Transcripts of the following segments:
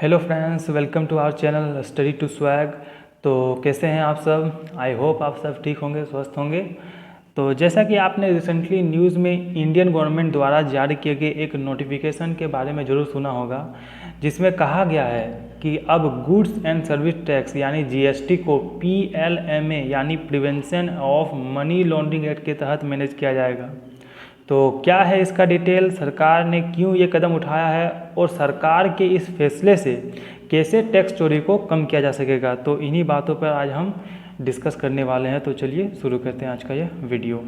Hello friends, welcome to our channel study to swag. तो कैसे हैं आप सब? आई होप आप सब ठीक होंगे, स्वस्थ होंगे। तो जैसा कि आपने रिसेंटली न्यूज़ में इंडियन गवर्नमेंट द्वारा जारी किए गए एक नोटिफिकेशन के बारे में ज़रूर सुना होगा, जिसमें कहा गया है कि अब गुड्स एंड सर्विस टैक्स यानी जीएसटी को PLMA यानी prevention of money laundering act के तहत मैनेज किया जाएगा। तो क्या है इसका डिटेल, सरकार ने क्यों ये कदम उठाया है और सरकार के इस फैसले से कैसे टैक्स चोरी को कम किया जा सकेगा, तो इन्हीं बातों पर आज हम डिस्कस करने वाले हैं। तो चलिए शुरू करते हैं आज का यह वीडियो।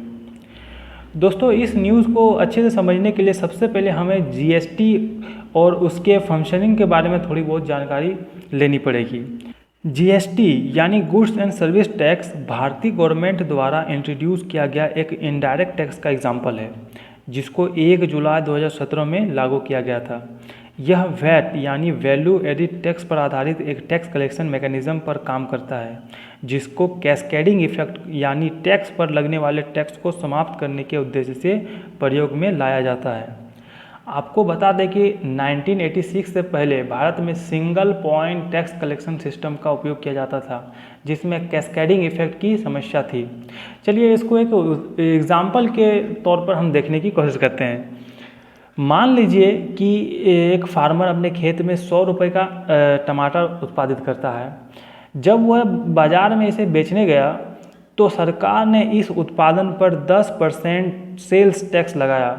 दोस्तों, इस न्यूज़ को अच्छे से समझने के लिए सबसे पहले हमें जीएसटी और उसके फंक्शनिंग के बारे में थोड़ी बहुत जानकारी लेनी पड़ेगी। जीएसटी यानी गुड्स एंड सर्विस टैक्स भारतीय गवर्नमेंट द्वारा इंट्रोड्यूस किया गया एक इनडायरेक्ट टैक्स का एग्जाम्पल है, जिसको 1 जुलाई 2017 में लागू किया गया था। यह वैट यानी वैल्यू एडिड टैक्स पर आधारित एक टैक्स कलेक्शन मैकेनिज्म पर काम करता है, जिसको कैस्केडिंग इफेक्ट यानी टैक्स पर लगने वाले टैक्स को समाप्त करने के उद्देश्य से प्रयोग में लाया जाता है। आपको बता दें कि 1986 से पहले भारत में single point tax collection system का उपयोग किया जाता था, जिसमें कैस्केडिंग इफेक्ट की समस्या थी। चलिए इसको एक एग्जाम्पल के तौर पर हम देखने की कोशिश करते हैं। मान लीजिए कि एक फार्मर अपने खेत में 100 रुपये का टमाटर उत्पादित करता है। जब वह बाज़ार में इसे बेचने गया तो सरकार ने इस उत्पादन पर 10% सेल्स टैक्स लगाया।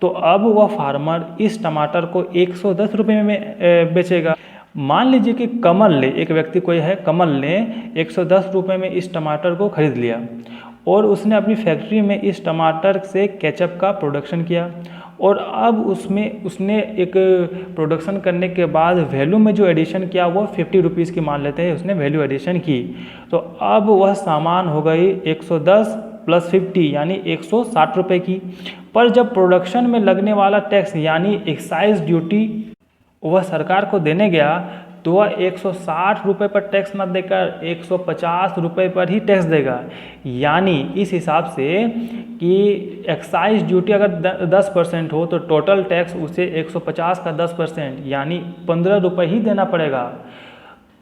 तो अब वह फार्मर इस टमाटर को 110 रुपये में बेचेगा। मान लीजिए कि कमल ने, एक व्यक्ति कोई है, कमल ने 110 रुपये में इस टमाटर को खरीद लिया और उसने अपनी फैक्ट्री में इस टमाटर से केचप का प्रोडक्शन किया। और अब उसने एक प्रोडक्शन करने के बाद वैल्यू में जो एडिशन किया वो 50 रुपीज़ की मान लेते हैं, उसने वैल्यू एडिशन की। तो अब वह सामान हो गई 110 + 50 यानी 160 रुपये की। पर जब प्रोडक्शन में लगने वाला टैक्स यानी एक्साइज ड्यूटी वह सरकार को देने गया, तो वह 160 रुपये पर टैक्स न देकर 150 रुपये पर ही टैक्स देगा। यानी इस हिसाब से कि एक्साइज ड्यूटी अगर 10% हो तो टोटल टैक्स उसे 150 का 10% यानी 15 रुपये ही देना पड़ेगा।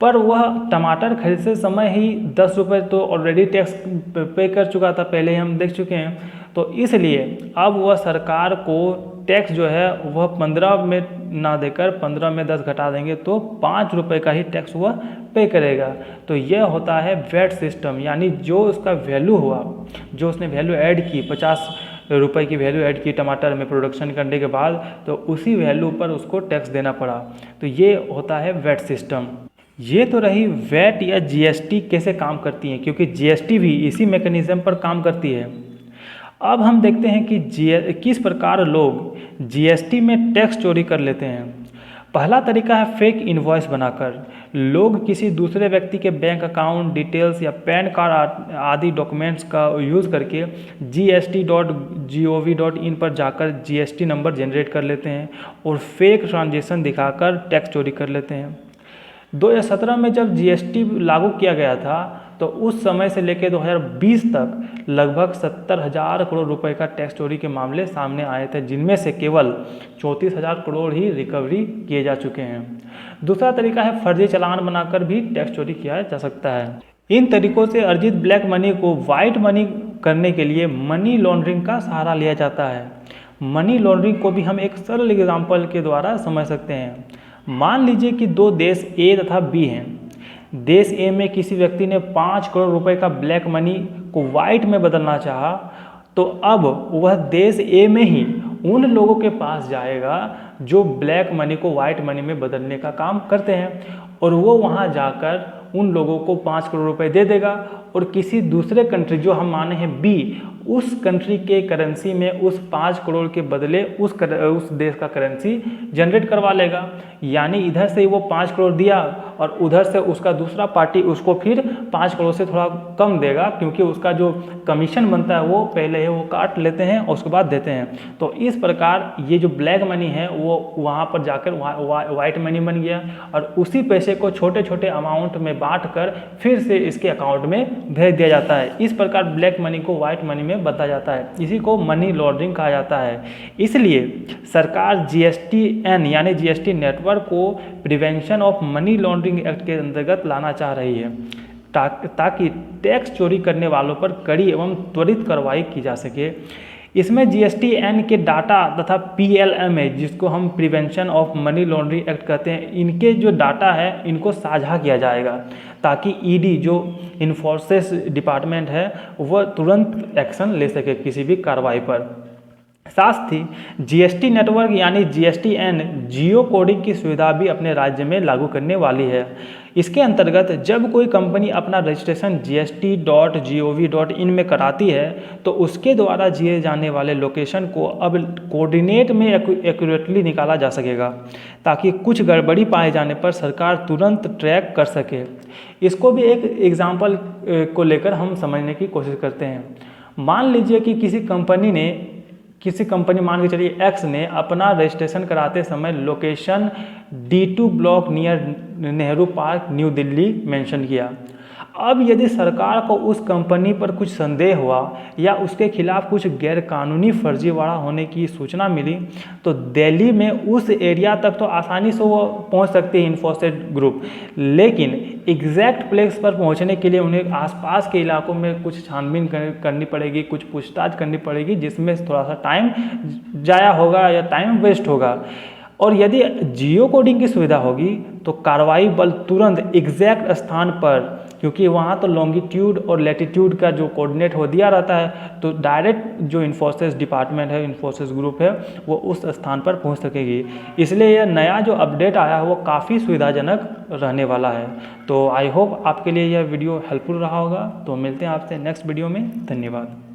पर वह टमाटर खरीदते समय ही 10 रुपये तो ऑलरेडी टैक्स पे कर चुका था, पहले ही हम देख चुके हैं। तो इसलिए अब वह सरकार को टैक्स जो है वह 15 में ना देकर 15 में 10 घटा देंगे, तो 5 रुपये का ही टैक्स वह पे करेगा। तो यह होता है वैट सिस्टम, यानी जो उसका वैल्यू हुआ, जो उसने वैल्यू ऐड की, 50 रुपये की वैल्यू ऐड की टमाटर में प्रोडक्शन करने के बाद, तो उसी वैल्यू पर उसको टैक्स देना पड़ा। तो ये होता है वैट सिस्टम। ये तो रही वैट या जीएसटी कैसे काम करती है, क्योंकि जीएसटी भी इसी मैकेनिज्म पर काम करती है। अब हम देखते हैं कि किस प्रकार लोग जीएसटी में टैक्स चोरी कर लेते हैं। पहला तरीका है फेक इनवॉइस बनाकर। लोग किसी दूसरे व्यक्ति के बैंक अकाउंट डिटेल्स या पैन कार्ड आदि डॉक्यूमेंट्स का यूज़ करके gst.gov.in पर जाकर जीएसटी नंबर जनरेट कर लेते हैं और फेक ट्रांजेक्शन दिखाकर टैक्स चोरी कर लेते हैं। 2017 में जब जीएसटी लागू किया गया था, तो उस समय से लेकर 2020 तक लगभग 70,000 करोड़ रुपए का टैक्स चोरी के मामले सामने आए थे, जिनमें से केवल 34,000 करोड़ ही रिकवरी किए जा चुके हैं। दूसरा तरीका है फर्जी चालान बनाकर भी टैक्स चोरी किया जा सकता है। इन तरीकों से अर्जित ब्लैक मनी को वाइट मनी करने के लिए मनी लॉन्ड्रिंग का सहारा लिया जाता है। मनी लॉन्ड्रिंग को भी हम एक सरल एग्जाम्पल के द्वारा समझ सकते हैं। मान लीजिए कि दो देश ए तथा बी हैं। देश ए में किसी व्यक्ति ने 5 करोड़ रुपए का ब्लैक मनी को वाइट में बदलना चाहा, तो अब वह देश ए में ही उन लोगों के पास जाएगा जो ब्लैक मनी को वाइट मनी में बदलने का काम करते हैं, और वो वहाँ जाकर उन लोगों को 5 करोड़ रुपए दे देगा और किसी दूसरे कंट्री, जो हम माने हैं बी, उस कंट्री के करेंसी में उस 5 करोड़ के बदले उस देश का करेंसी जनरेट करवा लेगा। यानी इधर से वो 5 करोड़ दिया और उधर से उसका दूसरा पार्टी उसको फिर 5 करोड़ से थोड़ा कम देगा, क्योंकि उसका जो कमीशन बनता है वो पहले है वो काट लेते हैं और उसके बाद देते हैं। तो इस प्रकार ये जो ब्लैक मनी है वो वहाँ पर जाकर वाइट मनी बन गया और उसी पैसे को छोटे छोटे अमाउंट में बांट कर फिर से इसके अकाउंट में भेज दिया जाता है। इस प्रकार ब्लैक मनी को वाइट मनी में बदला जाता है। इसी को मनी लॉन्ड्रिंग कहा जाता है। इसलिए सरकार GSTN यानी GST नेटवर्क को prevention of money laundering act के अंतर्गत लाना चाह रही है, ताकि टैक्स चोरी करने वालों पर कड़ी एवं त्वरित कार्रवाई की जा सके। इसमें GSTN के डाटा तथा PLM है, जिसको हम prevention of money laundering act कहते हैं, इनके जो डाटा है इनको साझा किया जाएगा, ताकि ED जो इन्फोर्सेस डिपार्टमेंट है वह तुरंत एक्शन ले सके किसी भी कार्रवाई पर। साथ ही GST नेटवर्क यानी GSTN जियो कोडिंग की सुविधा भी अपने राज्य में लागू करने वाली है। इसके अंतर्गत जब कोई कंपनी अपना रजिस्ट्रेशन gst.gov.in में कराती है तो उसके द्वारा दिए जाने वाले लोकेशन को अब कोऑर्डिनेट में एक्यूरेटली निकाला जा सकेगा, ताकि कुछ गड़बड़ी पाए जाने पर सरकार तुरंत ट्रैक कर सके। इसको भी एक एग्जाम्पल को लेकर हम समझने की कोशिश करते हैं। मान लीजिए कि किसी कंपनी मान के चलिए X ने अपना रजिस्ट्रेशन कराते समय location D2 block near Nehru park new Delhi mention किया। अब यदि सरकार को उस कंपनी पर कुछ संदेह हुआ या उसके खिलाफ कुछ गैरकानूनी फर्जीवाड़ा होने की सूचना मिली तो दिल्ली में उस एरिया तक तो आसानी से वो पहुंच सकती है इन्फोसिस ग्रुप, लेकिन एग्जैक्ट प्लेस पर पहुंचने के लिए उन्हें आसपास के इलाकों में कुछ छानबीन करनी पड़ेगी, कुछ पूछताछ करनी पड़ेगी, जिसमें थोड़ा सा टाइम जाया होगा या टाइम वेस्ट होगा। और यदि जियो कोडिंग की सुविधा होगी तो कार्रवाई बल तुरंत एग्जैक्ट स्थान पर, क्योंकि वहाँ तो लॉन्गिट्यूड और लैटिट्यूड का जो कोऑर्डिनेट हो दिया रहता है, तो डायरेक्ट जो इन्फोसिस डिपार्टमेंट है, इन्फोसिस ग्रुप है, वो उस स्थान पर पहुँच सकेगी। इसलिए यह नया जो अपडेट आया है वो काफ़ी सुविधाजनक रहने वाला है। तो आई होप आपके लिए यह वीडियो हेल्पफुल रहा होगा। तो मिलते हैं आपसे नेक्स्ट वीडियो में। धन्यवाद।